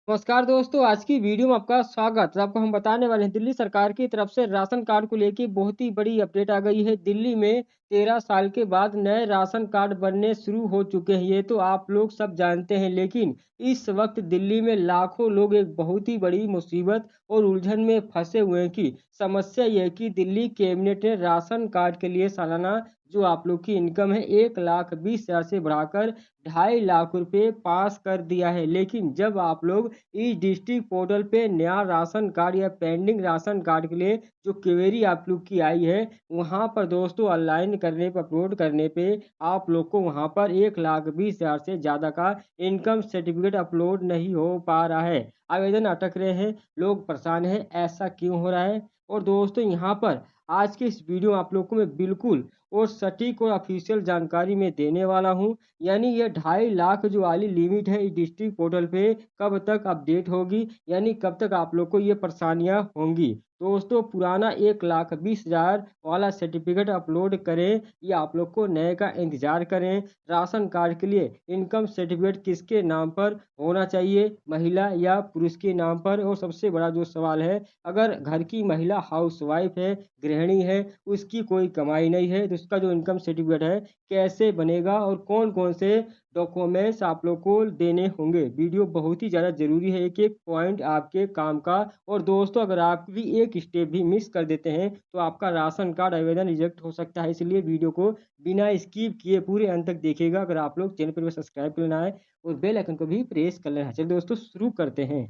नमस्कार दोस्तों, आज की वीडियो में आपका स्वागत है। आपको हम बताने वाले हैं दिल्ली सरकार की तरफ से राशन कार्ड को लेके बहुत ही बड़ी अपडेट आ गई है। दिल्ली में 13 साल के बाद नए राशन कार्ड बनने शुरू हो चुके हैं। ये तो आप लोग सब जानते हैं, लेकिन इस वक्त दिल्ली में लाखों लोग एक बहुत ही बड़ी मुसीबत और उलझन में फंसे हुए हैं कि समस्या ये है कि दिल्ली कैबिनेट ने राशन कार्ड के लिए सालाना जो आप लोग की इनकम है 1,20,000 से बढ़ाकर 2.5 लाख रुपए पास कर दिया है। लेकिन जब आप लोग इस डिस्ट्रिक्ट पोर्टल पे नया राशन कार्ड या पेंडिंग राशन कार्ड के लिए जो क्वेरी आप लोग की आई है, वहाँ पर दोस्तों ऑनलाइन करने पे अपलोड करने पे आप लोग को वहाँ पर 1,20,000 से ज़्यादा का इनकम सर्टिफिकेट अपलोड नहीं हो पा रहा है। आवेदन अटक रहे हैं, लोग परेशान हैं, ऐसा क्यों हो रहा है? और दोस्तों यहाँ पर आज के इस वीडियो में आप लोग को मैं बिल्कुल और सटीक और ऑफिशियल जानकारी मैं देने वाला हूँ। यानी ये 2.5 लाख जो वाली लिमिट है इस डिस्ट्रिक्ट पोर्टल पे कब तक अपडेट होगी, यानी कब तक आप लोग को ये परेशानियां होंगी। दोस्तों पुराना 1,20,000 वाला सर्टिफिकेट अपलोड करें या आप लोग को नए का इंतजार करें। राशन कार्ड के लिए इनकम सर्टिफिकेट किसके नाम पर होना चाहिए, महिला या पुरुष के नाम पर? और सबसे बड़ा जो सवाल है, अगर घर की महिला हाउसवाइफ है, गृहिणी है, उसकी कोई कमाई नहीं है, तो उसका जो इनकम सर्टिफिकेट है कैसे बनेगा और कौन-कौन से डॉक्यूमेंट्स आप लोग को देने होंगे? वीडियो बहुत ही ज़्यादा ज़रूरी है, एक-एक पॉइंट आपके काम का। और दोस्तों अगर आप भी एक स्टेप भी मिस कर देते हैं, तो आपका राशन कार्ड आवेदन रिजेक्ट हो सकता है। इसलिए वीडियो को बिना स्किप किए पूरे अंत तक देखिएगा। अगर आप लोग चैनल पर सब्सक्राइब कर लेना है और बेल आइकन को भी प्रेस कर लेना है। चलिए दोस्तों शुरू करते हैं।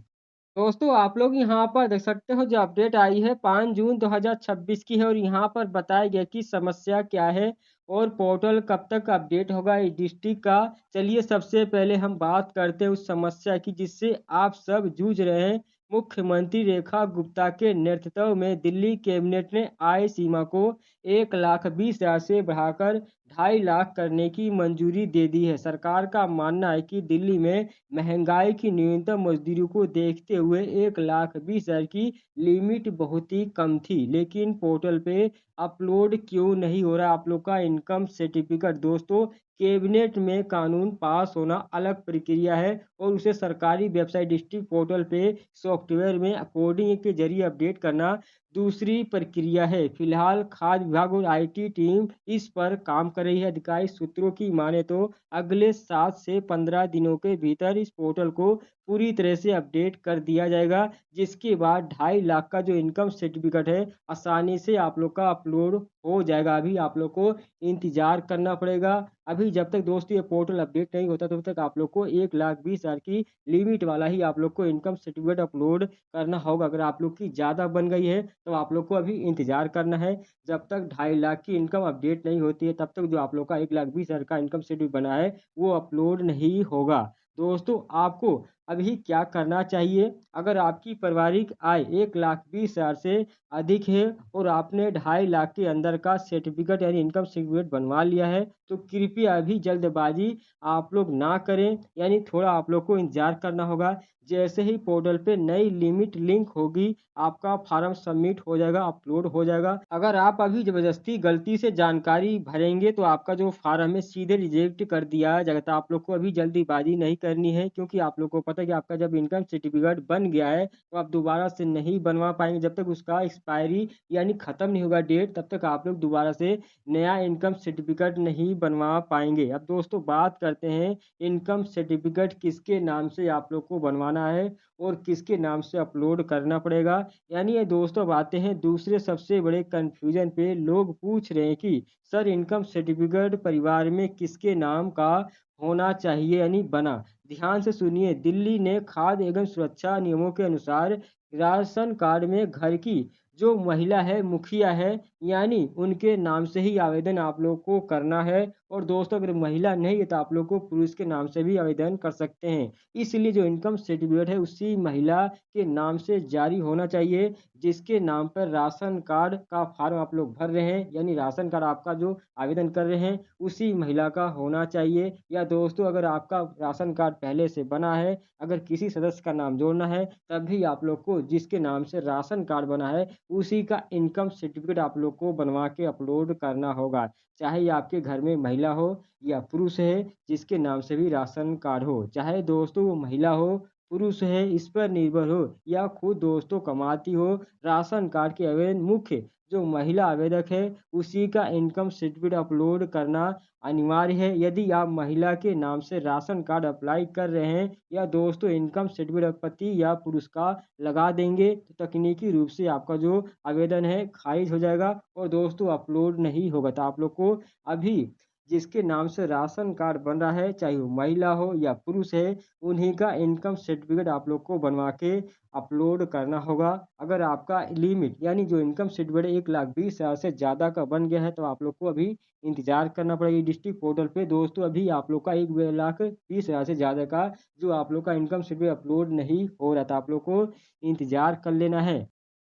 दोस्तों आप लोग यहाँ पर देख सकते हो जो अपडेट आई है 5 जून 2026 की है और यहाँ पर बताया गया कि समस्या क्या है और पोर्टल कब तक अपडेट होगा इस डिस्ट्रिक्ट का। चलिए सबसे पहले हम बात करते हैं उस समस्या की जिससे आप सब जूझ रहे हैं। मुख्यमंत्री रेखा गुप्ता के नेतृत्व में दिल्ली कैबिनेट ने आय सीमा को 1,20,000 से बढ़ाकर 2.5 लाख करने की मंजूरी दे दी है। सरकार का मानना है कि दिल्ली में महंगाई की न्यूनतम मजदूरी को देखते हुए 1,20,000 की लिमिट बहुत ही कम थी। लेकिन पोर्टल पे अपलोड क्यों नहीं हो रहा आप लोग का इनकम सर्टिफिकेट? दोस्तों कैबिनेट में कानून पास होना अलग प्रक्रिया है और उसे सरकारी वेबसाइट डिस्ट्रिक्ट पोर्टल पे सॉफ्टवेयर में कोडिंग के जरिए अपडेट करना दूसरी प्रक्रिया है। फिलहाल खाद्य विभाग और आईटी टीम इस पर काम कर रही है। अधिकारिक सूत्रों की माने तो अगले 7 से 15 दिनों के भीतर इस पोर्टल को पूरी तरह से अपडेट कर दिया जाएगा, जिसके बाद 2.5 लाख का जो इनकम सर्टिफिकेट है आसानी से आप लोग का अपलोड हो जाएगा। अभी आप लोग को इंतजार करना पड़ेगा। अभी जब तक दोस्तों ये पोर्टल अपडेट नहीं होता तब तक आप लोग को 1,20,000 की लिमिट वाला ही आप लोग को इनकम सर्टिफिकेट अपलोड करना होगा। अगर आप लोग की ज़्यादा बन गई है तो आप लोग को अभी इंतजार करना है। जब तक 2.5 लाख की इनकम अपडेट नहीं होती है तब तक जो आप लोग का 1,20,000 का इनकम सर्टिफिकेट बना है वो अपलोड नहीं होगा। दोस्तों आपको अभी क्या करना चाहिए? अगर आपकी पारिवारिक आय 1,20,000 से अधिक है और आपने 2.5 लाख के अंदर का सर्टिफिकेट यानी इनकम सर्टिफिकेट बनवा लिया है, तो कृपया अभी जल्दबाजी आप लोग ना करें, यानी थोड़ा आप लोग को इंतजार करना होगा। जैसे ही पोर्टल पे नई लिमिट लिंक होगी, आपका फार्म सबमिट हो जाएगा, अपलोड हो जाएगा। अगर आप अभी ज़बरदस्ती गलती से जानकारी भरेंगे तो आपका जो फार्म है सीधे रिजेक्ट कर दिया जाएगा। तो आप लोग को अभी जल्दीबाजी नहीं करनी है, क्योंकि आप लोग को पता है कि आपका जब इनकम सर्टिफिकेट बन गया है तो आप दोबारा से नहीं बनवा पाएँगे। जब तक उसका एक्सपायरी यानी ख़त्म नहीं होगा डेट, तब तक आप लोग दोबारा से नया इनकम सर्टिफिकेट नहीं बनवा पाएँगे। अब दोस्तों बात करते हैं इनकम सर्टिफिकेट किसके नाम से आप लोग को बनवाना है और किसके नाम से अपलोड करना पड़ेगा। यानी ये दोस्तों अब आते हैं दूसरे सबसे बड़े कन्फ्यूज़न पे। लोग पूछ रहे हैं कि सर इनकम सर्टिफिकेट परिवार में किसके नाम का होना चाहिए यानी बना? ध्यान से सुनिए, दिल्ली ने खाद्य एवं सुरक्षा नियमों के अनुसार राशन कार्ड में घर की जो महिला है, मुखिया है, यानी उनके नाम से ही आवेदन आप लोग को करना है। और दोस्तों अगर महिला नहीं है तो आप लोग को पुरुष के नाम से भी आवेदन कर सकते हैं। इसलिए जो इनकम सर्टिफिकेट है उसी महिला के नाम से जारी होना चाहिए जिसके नाम पर राशन कार्ड का फॉर्म आप लोग भर रहे हैं, यानी राशन कार्ड आपका जो आवेदन कर रहे हैं उसी महिला का होना चाहिए। या दोस्तों अगर आपका राशन कार्ड पहले से बना है, अगर किसी सदस्य का नाम जोड़ना है तब भी आप लोग को जिसके नाम से राशन कार्ड बना है उसी का इनकम सर्टिफिकेट आप लोग को बनवा के अपलोड करना होगा। चाहे आपके घर में महिला हो या पुरुष है जिसके नाम से भी राशन कार्ड हो, चाहे दोस्तों वो महिला हो पुरुष है इस पर निर्भर हो या खुद दोस्तों कमाती हो, राशन कार्ड के आवेदन मुख्य जो महिला आवेदक है उसी का इनकम सर्टिफिकेट अपलोड करना अनिवार्य है। यदि आप महिला के नाम से राशन कार्ड अप्लाई कर रहे हैं या दोस्तों इनकम सर्टिफिकेट पति या पुरुष का लगा देंगे तो तकनीकी रूप से आपका जो आवेदन है खारिज हो जाएगा और दोस्तों अपलोड नहीं होगा। तो आप लोग को अभी जिसके नाम से राशन कार्ड बन रहा है चाहे वो महिला हो या पुरुष है उन्हीं का इनकम सर्टिफिकेट आप लोग को बनवा के अपलोड करना होगा। अगर आपका लिमिट यानी जो इनकम सर्टिफिकेट 1,20,000 से ज़्यादा का बन गया है तो आप लोग को अभी इंतजार करना पड़ेगा डिस्ट्रिक्ट पोर्टल पे। दोस्तों अभी आप लोग का 1,20,000 से ज़्यादा का जो आप लोग का इनकम सर्टिफिकेट अपलोड नहीं हो रहा था आप लोग को इंतजार कर लेना है।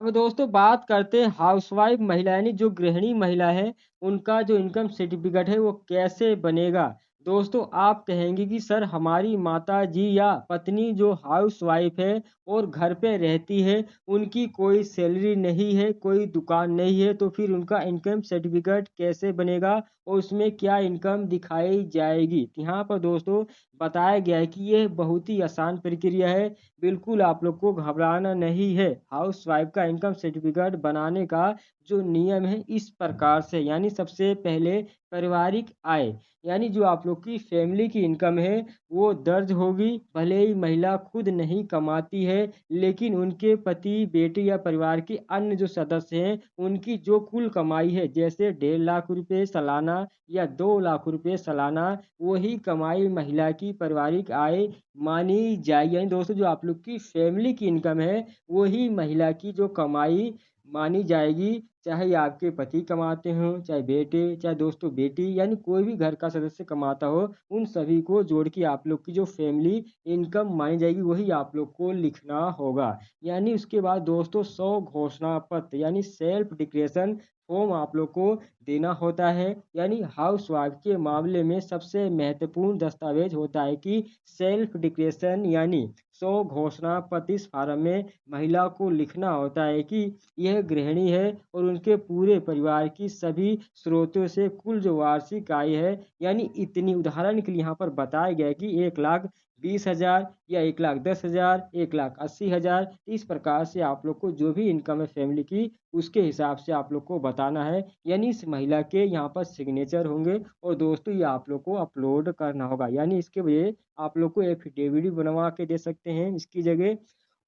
अब दोस्तों बात करते हैं हाउसवाइफ महिला यानी जो गृहिणी महिला है उनका जो इनकम सर्टिफिकेट है वो कैसे बनेगा। दोस्तों आप कहेंगे कि सर हमारी माता जी या पत्नी जो हाउसवाइफ है और घर पे रहती है उनकी कोई सैलरी नहीं है कोई दुकान नहीं है तो फिर उनका इनकम सर्टिफिकेट कैसे बनेगा और उसमें क्या इनकम दिखाई जाएगी। यहाँ पर दोस्तों बताया गया है कि यह बहुत ही आसान प्रक्रिया है, बिल्कुल आप लोग को घबराना नहीं है। हाउसवाइफ का इनकम सर्टिफिकेट बनाने का जो नियम है इस प्रकार से यानी सबसे पहले पारिवारिक आय यानी जो आप लोग की फैमिली की इनकम है वो दर्ज होगी। भले ही महिला खुद नहीं कमाती है लेकिन उनके पति बेटे या परिवार के अन्य जो सदस्य हैं उनकी जो कुल कमाई है जैसे 1.5 लाख रुपए सालाना या 2 लाख रुपए सालाना वही कमाई महिला की पारिवारिक आय मानी जाएगी। यानी दोस्तों जो आप लोग की फैमिली की इनकम है वही महिला की जो कमाई मानी जाएगी। चाहे आपके पति कमाते हों चाहे बेटे चाहे दोस्तों बेटी यानी कोई भी घर का सदस्य कमाता हो उन सभी को जोड़ के आप लोग की जो फैमिली इनकम मानी जाएगी वही आप लोग को लिखना होगा। यानी उसके बाद दोस्तों 100 घोषणा पत्र यानी सेल्फ डिक्लेरेशन फॉर्म आप लोग को देना होता है। यानी हाउस वाइफ के मामले में सबसे महत्वपूर्ण दस्तावेज होता है कि सेल्फ डिक्लेरेशन यानी 100 घोषणा पत्र। इस फार्म में महिला को लिखना होता है कि यह गृहिणी है और उनके पूरे परिवार की सभी स्रोतों से कुल जो वार्षिक आय है यानी इतनी। उदाहरण के लिए यहाँ पर बताया गया है कि 1,20,000 या 1,10,000 1,80,000 इस प्रकार से आप लोग को जो भी इनकम है फैमिली की उसके हिसाब से आप लोग को बताना है। यानी इस महिला के यहाँ पर सिग्नेचर होंगे और दोस्तों ये आप लोग को अपलोड करना होगा। यानी इसके लिए आप लोग को एफिडेविट भी बनवा के दे सकते हैं इसकी जगह।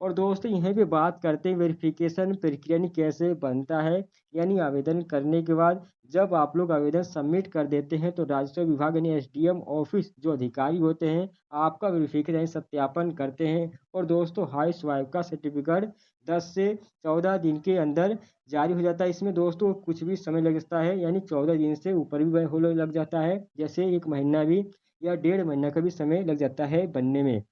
और दोस्तों यहीं पे बात करते हैं वेरिफिकेशन प्रक्रिया यानी कैसे बनता है। यानी आवेदन करने के बाद जब आप लोग आवेदन सबमिट कर देते हैं तो राजस्व विभाग यानी एसडीएम ऑफिस जो अधिकारी होते हैं आपका वेरिफिकेशन यानी सत्यापन करते हैं। और दोस्तों हाउस वाइफ का सर्टिफिकेट 10 से 14 दिन के अंदर जारी हो जाता है। इसमें दोस्तों कुछ भी समय लग सकता है यानी 14 दिन से ऊपर भी हो लग जाता है, जैसे 1 महीना भी या 1.5 महीना का भी समय लग जाता है बनने में।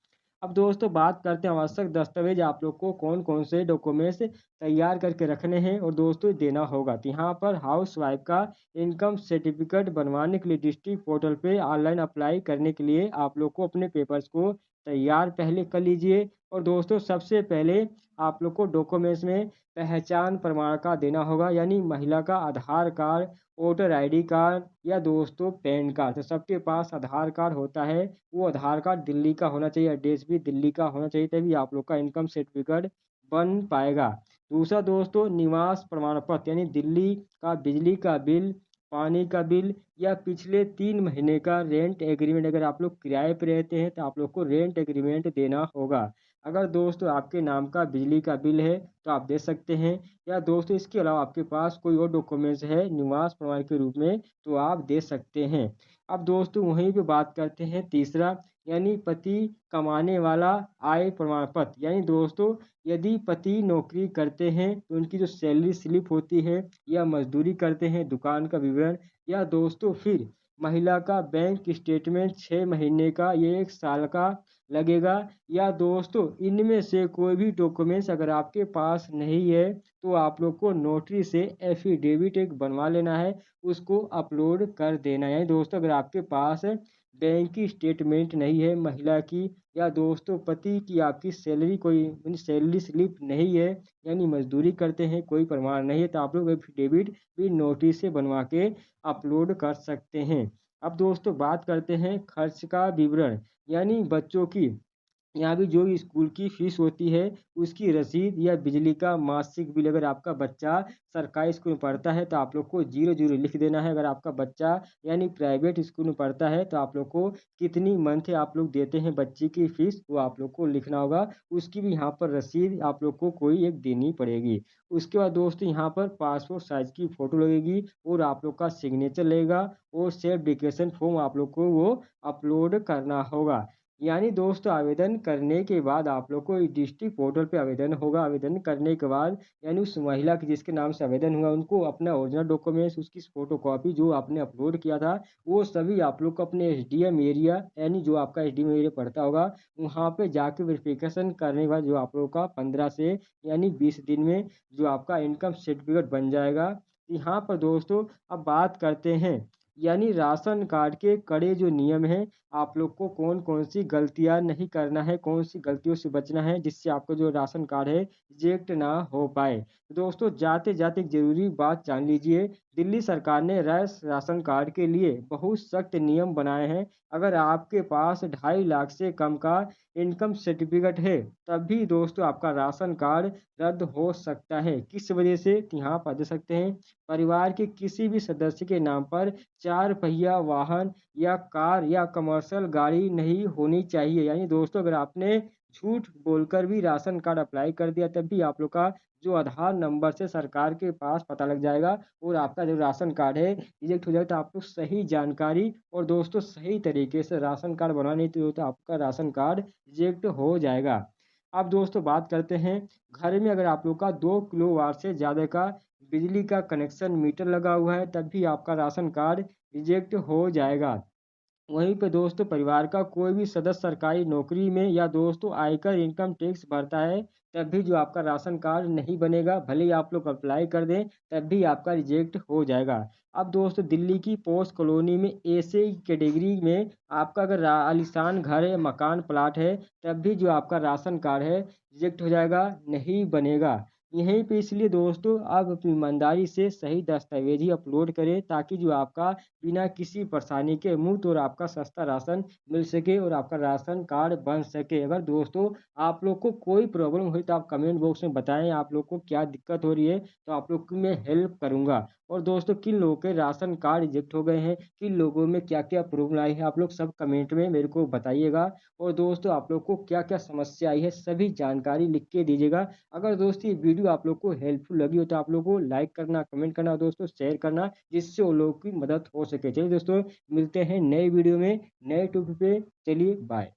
अब दोस्तों बात करते हैं आवश्यक दस्तावेज आप लोग को कौन कौन से डॉक्यूमेंट्स तैयार करके रखने हैं और दोस्तों देना होगा। तो यहाँ पर हाउस वाइफ का इनकम सर्टिफिकेट बनवाने के लिए डिस्ट्रिक्ट पोर्टल पे ऑनलाइन अप्लाई करने के लिए आप लोग को अपने पेपर्स को तैयार पहले कर लीजिए। और दोस्तों सबसे पहले आप लोग को डॉक्यूमेंट्स में पहचान प्रमाण का देना होगा यानी महिला का आधार कार्ड वोटर आईडी कार्ड या दोस्तों पैन कार्ड। तो सबके पास आधार कार्ड होता है वो आधार कार्ड दिल्ली का होना चाहिए, एड्रेस भी दिल्ली का होना चाहिए तभी आप लोग का इनकम सर्टिफिकेट बन पाएगा। दूसरा दोस्तों निवास प्रमाण पत्र यानी दिल्ली का बिजली का बिल पानी का बिल या पिछले 3 महीने का रेंट एग्रीमेंट। अगर आप लोग किराए पे रहते हैं तो आप लोग को रेंट एग्रीमेंट देना होगा। अगर दोस्तों आपके नाम का बिजली का बिल है तो आप दे सकते हैं, या दोस्तों इसके अलावा आपके पास कोई और डॉक्यूमेंट्स है निवास प्रमाण के रूप में तो आप दे सकते हैं। अब दोस्तों वहीं पे बात करते हैं तीसरा यानी पति कमाने वाला आय प्रमाण पत्र। यानी दोस्तों यदि पति नौकरी करते हैं तो उनकी जो सैलरी स्लिप होती है या मजदूरी करते हैं दुकान का विवरण, या दोस्तों फिर महिला का बैंक स्टेटमेंट 6 महीने का या 1 साल का लगेगा। या दोस्तों इनमें से कोई भी डॉक्यूमेंट्स अगर आपके पास नहीं है तो आप लोग को नोटरी से एफिडेविट एक बनवा लेना है, उसको अपलोड कर देना है। यानी दोस्तों अगर आपके पास बैंक की स्टेटमेंट नहीं है महिला की या दोस्तों पति की आपकी सैलरी कोई सैलरी स्लिप नहीं है यानी मजदूरी करते हैं कोई प्रमाण नहीं है तो आप लोग एफिडेविट भी नोटिस से बनवा के अपलोड कर सकते हैं। अब दोस्तों बात करते हैं खर्च का विवरण यानी बच्चों की यहाँ भी जो स्कूल की फीस होती है, उसकी रसीद या बिजली का मासिक बिल, अगर आपका बच्चा सरकारी स्कूल में पढ़ता है तो आप लोग को 0-0 लिख देना है। अगर आपका बच्चा यानी प्राइवेट स्कूल में पढ़ता है तो आप लोग को कितनी मंथ आप लोग देते हैं बच्चे की फीस, वो आप लोग को लिखना होगा। उसकी भी यहाँ पर रसीद आप लोग को कोई एक देनी पड़ेगी। उसके बाद दोस्तों यहाँ पर पासपोर्ट साइज़ की फ़ोटो लगेगी और आप लोग का सिग्नेचर लगेगा और सेल्फ डिक्लेरेशन फॉर्म आप लोग को वो अपलोड करना होगा। यानी दोस्तों आवेदन करने के बाद आप लोग को डिस्ट्रिक्ट पोर्टल पे आवेदन होगा। आवेदन करने के बाद यानी उस महिला की जिसके नाम से आवेदन हुआ उनको अपना ओरिजिनल डॉक्यूमेंट्स, उसकी फ़ोटोकॉपी जो आपने अपलोड किया था, वो सभी आप लोग को अपने एसडीएम एरिया यानी जो आपका एसडीएम एरिया पड़ता होगा, वहाँ पे जाके वेरिफ़िकेशन करने के बाद जो आप लोगों का 15 से यानी 20 दिन में जो आपका इनकम सर्टिफ़िकेट बन जाएगा। यहाँ पर दोस्तों अब बात करते हैं यानी राशन कार्ड के कड़े जो नियम हैं, आप लोग को कौन-कौन सी गलतियाँ नहीं करना है, कौन सी गलतियों से बचना है, जिससे आपका जो राशन कार्ड है रिजेक्ट ना हो पाए। तो दोस्तों जाते-जाते एक ज़रूरी बात जान लीजिए, दिल्ली सरकार ने राशन कार्ड के लिए बहुत सख्त नियम बनाए हैं। अगर आपके पास 2.5 लाख से कम का इनकम सर्टिफ़िकेट है, तब भी दोस्तों आपका राशन कार्ड रद्द हो सकता है। किस वजह से? तो यहाँ पर देख सकते हैं, परिवार के किसी भी सदस्य के नाम पर 4 पहिया वाहन या कार या कमर्शियल गाड़ी नहीं होनी चाहिए। यानी दोस्तों अगर आपने झूठ बोलकर भी राशन कार्ड अप्लाई कर दिया तब भी आप लोग का जो आधार नंबर से सरकार के पास पता लग जाएगा और आपका जो राशन कार्ड है रिजेक्ट हो जाएगा। तो आपको सही जानकारी और दोस्तों सही तरीके से राशन कार्ड बनाने तो आपका राशन कार्ड रिजेक्ट हो जाएगा। अब दोस्तों बात करते हैं, घर में अगर आप लोग का 2 किलोवाट से ज़्यादा का बिजली का कनेक्शन मीटर लगा हुआ है तब भी आपका राशन कार्ड रिजेक्ट हो जाएगा। वहीं पे दोस्तों परिवार का कोई भी सदस्य सरकारी नौकरी में या दोस्तों आयकर इनकम टैक्स भरता है, तब भी जो आपका राशन कार्ड नहीं बनेगा, भले ही आप लोग अप्लाई कर दें, तब भी आपका रिजेक्ट हो जाएगा। अब दोस्तों दिल्ली की पॉश कॉलोनी में ऐसे कैटेगरी में आपका अगर आलीशान घर है, मकान प्लाट है, तब भी जो आपका राशन कार्ड है रिजेक्ट हो जाएगा, नहीं बनेगा। यहीं पे इसलिए दोस्तों आप अपनी ईमानदारी से सही दस्तावेज ही अपलोड करें ताकि जो आपका बिना किसी परेशानी के मुफ्त और आपका सस्ता राशन मिल सके और आपका राशन कार्ड बन सके। अगर दोस्तों आप लोग को कोई प्रॉब्लम हुई तो आप कमेंट बॉक्स में बताएं आप लोग को क्या दिक्कत हो रही है, तो आप लोग की मैं हेल्प करूंगा। और दोस्तों किन लोगों के राशन कार्ड रिजेक्ट हो गए हैं, किन लोगों में क्या क्या प्रॉब्लम आई है, आप लोग सब कमेंट में मेरे को बताइएगा। और दोस्तों आप लोग को क्या क्या समस्या आई है सभी जानकारी लिख के दीजिएगा। अगर दोस्तों ये वीडियो आप लोग को हेल्पफुल लगी हो तो आप लोग को लाइक करना, कमेंट करना और दोस्तों शेयर करना, जिससे उन लोगों की मदद हो सके। चलिए दोस्तों मिलते हैं नए वीडियो में नए टॉपिक पे। चलिए बाय।